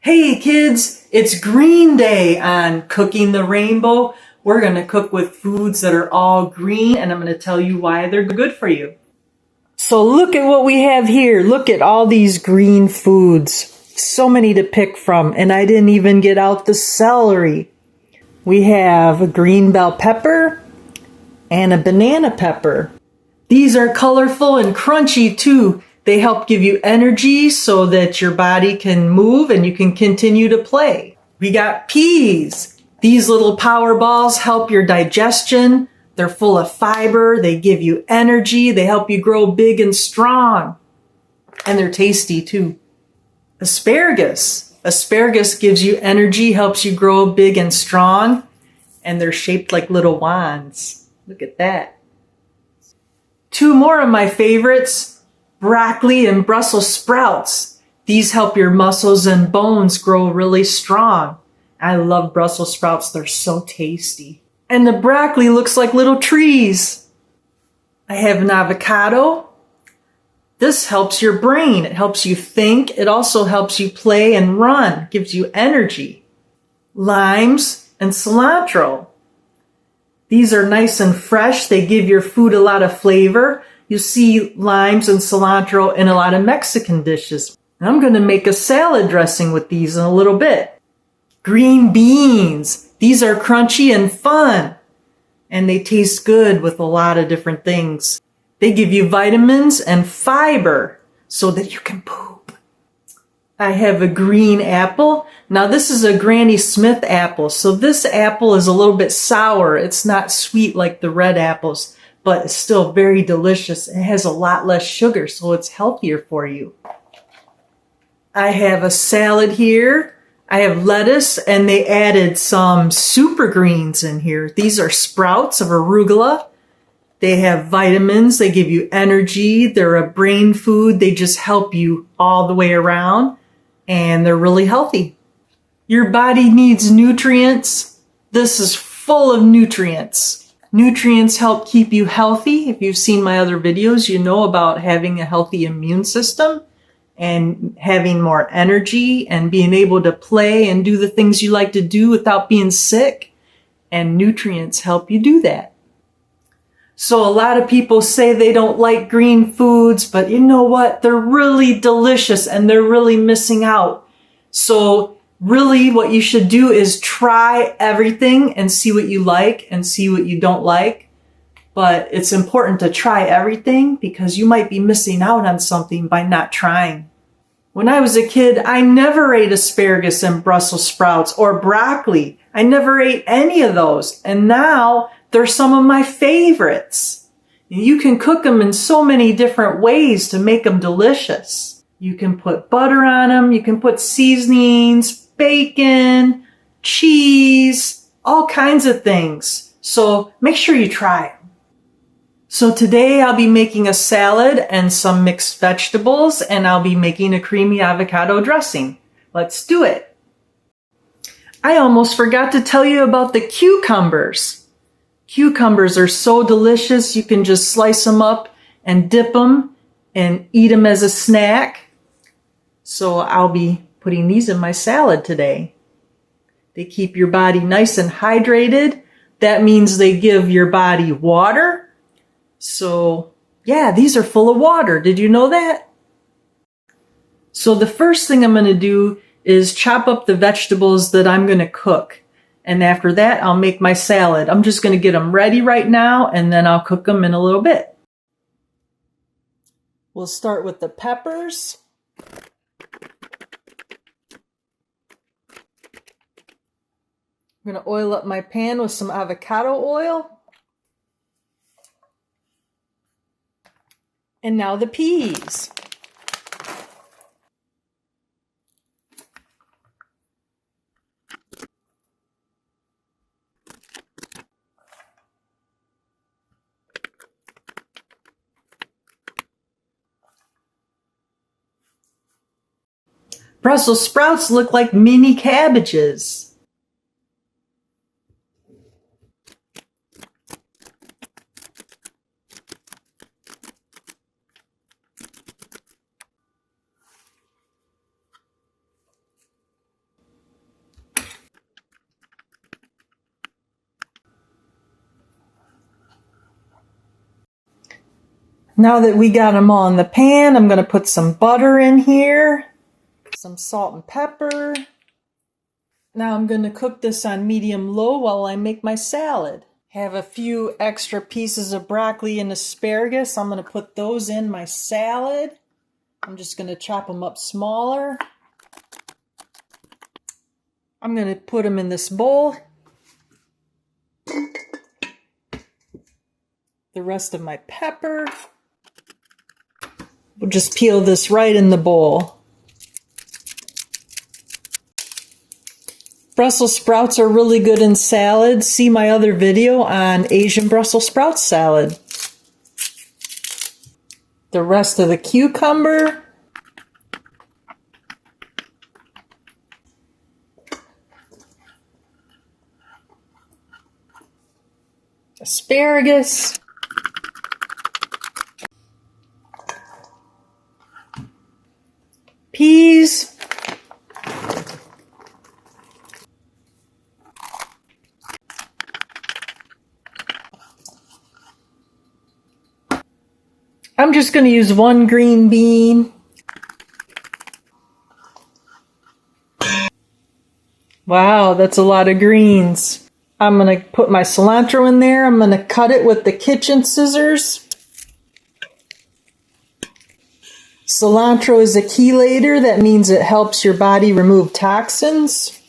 Hey kids, it's Green Day on Cooking the Rainbow. We're going to cook with foods that are all green, and I'm going to tell you why they're good for you. So look at what we have here. Look at all these green foods. So many to pick from, and I didn't even get out the celery. We have a green bell pepper and a banana pepper. These are colorful and crunchy too. They help give you energy so that your body can move and you can continue to play. We got peas. These little power balls help your digestion. They're full of fiber. They give you energy. They help you grow big and strong. And they're tasty too. Asparagus. Asparagus gives you energy, helps you grow big and strong. And they're shaped like little wands. Look at that. Two more of my favorites. Broccoli and Brussels sprouts. These help your muscles and bones grow really strong. I love Brussels sprouts. They're so tasty. And the broccoli looks like little trees. I have an avocado. This helps your brain. It helps you think. It also helps you play and run. Gives you energy. Limes and cilantro. These are nice and fresh. They give your food a lot of flavor. You see limes and cilantro in a lot of Mexican dishes. I'm going to make a salad dressing with these in a little bit. Green beans. These are crunchy and fun. And they taste good with a lot of different things. They give you vitamins and fiber so that you can poop. I have a green apple. Now this is a Granny Smith apple. So this apple is a little bit sour. It's not sweet like the red apples, but it's still very delicious. It has a lot less sugar, so it's healthier for you. I have a salad here. I have lettuce, and they added some super greens in here. These are sprouts of arugula. They have vitamins. They give you energy. They're a brain food. They just help you all the way around, and they're really healthy. Your body needs nutrients. This is full of nutrients. Nutrients help keep you healthy. If you've seen my other videos, you know about having a healthy immune system and having more energy and being able to play and do the things you like to do without being sick. And nutrients help you do that. So a lot of people say they don't like green foods, but you know what? They're really delicious and they're really missing out. So really what you should do is try everything and see what you like and see what you don't like. But it's important to try everything because you might be missing out on something by not trying. When I was a kid, I never ate asparagus and Brussels sprouts or broccoli. I never ate any of those. And now they're some of my favorites. You can cook them in so many different ways to make them delicious. You can put butter on them. You can put seasonings, bacon, cheese, all kinds of things. So make sure you try them. So today I'll be making a salad and some mixed vegetables, and I'll be making a creamy avocado dressing. Let's do it. I almost forgot to tell you about the cucumbers. Cucumbers are so delicious. You can just slice them up and dip them and eat them as a snack. So I'll be putting these in my salad today. They keep your body nice and hydrated. That means they give your body water. So yeah, these are full of water. Did you know that? So the first thing I'm going to do is chop up the vegetables that I'm going to cook. And after that, I'll make my salad. I'm just going to get them ready right now, and then I'll cook them in a little bit. We'll start with the peppers. I'm going to oil up my pan with some avocado oil. And now the peas. Brussels sprouts look like mini cabbages. Now that we got them all in the pan, I'm going to put some butter in here, some salt and pepper. Now I'm going to cook this on medium-low while I make my salad. Have a few extra pieces of broccoli and asparagus. I'm going to put those in my salad. I'm just going to chop them up smaller. I'm going to put them in this bowl. The rest of my pepper. We'll just peel this right in the bowl. Brussels sprouts are really good in salad. See my other video on Asian Brussels sprout salad. The rest of the cucumber. Asparagus. Peas. I'm just going to use one green bean. Wow, that's a lot of greens. I'm going to put my cilantro in there. I'm going to cut it with the kitchen scissors. Cilantro is a chelator. That means it helps your body remove toxins.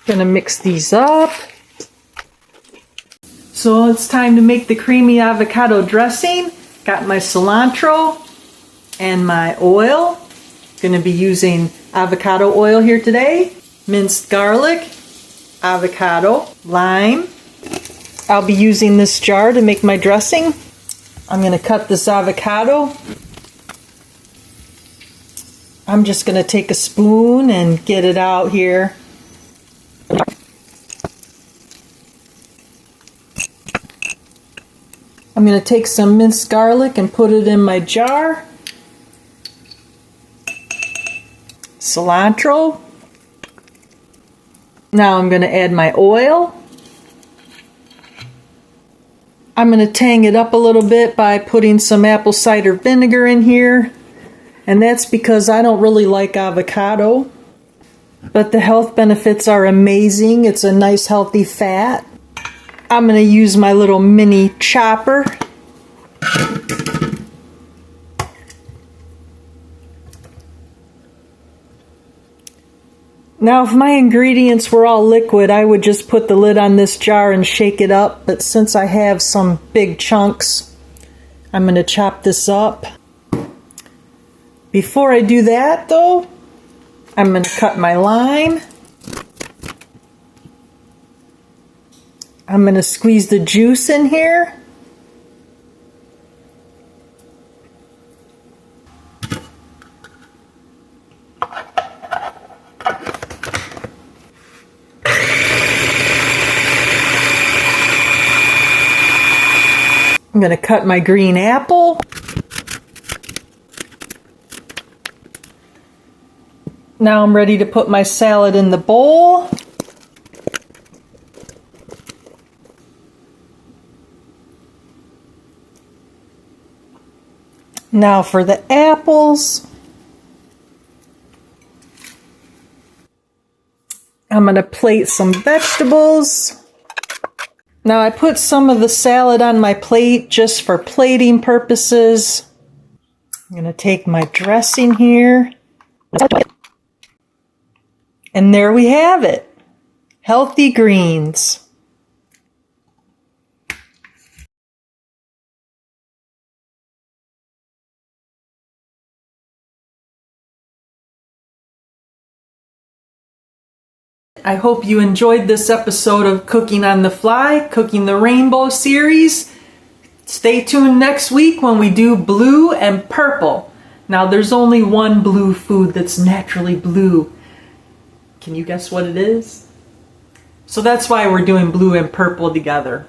Gonna mix these up. So it's time to make the creamy avocado dressing. Got my cilantro and my oil. Gonna be using avocado oil here today. Minced garlic, avocado, lime. I'll be using this jar to make my dressing. I'm gonna cut this avocado. I'm just gonna take a spoon and get it out here. I'm going to take some minced garlic and put it in my jar. Cilantro. Now I'm going to add my oil. I'm going to tang it up a little bit by putting some apple cider vinegar in here. And that's because I don't really like avocado. But the health benefits are amazing. It's a nice healthy fat. I'm going to use my little mini chopper. Now, if my ingredients were all liquid, I would just put the lid on this jar and shake it up. But since I have some big chunks, I'm going to chop this up. Before I do that, though, I'm going to cut my lime. I'm going to squeeze the juice in here. I'm going to cut my green apple. Now I'm ready to put my salad in the bowl. Now for the apples. I'm going to plate some vegetables. Now I put some of the salad on my plate just for plating purposes. I'm going to take my dressing here. And there we have it. Healthy greens. I hope you enjoyed this episode of Cooking on the Fly, Cooking the Rainbow series. Stay tuned next week when we do blue and purple. Now there's only one blue food that's naturally blue. Can you guess what it is? So that's why we're doing blue and purple together.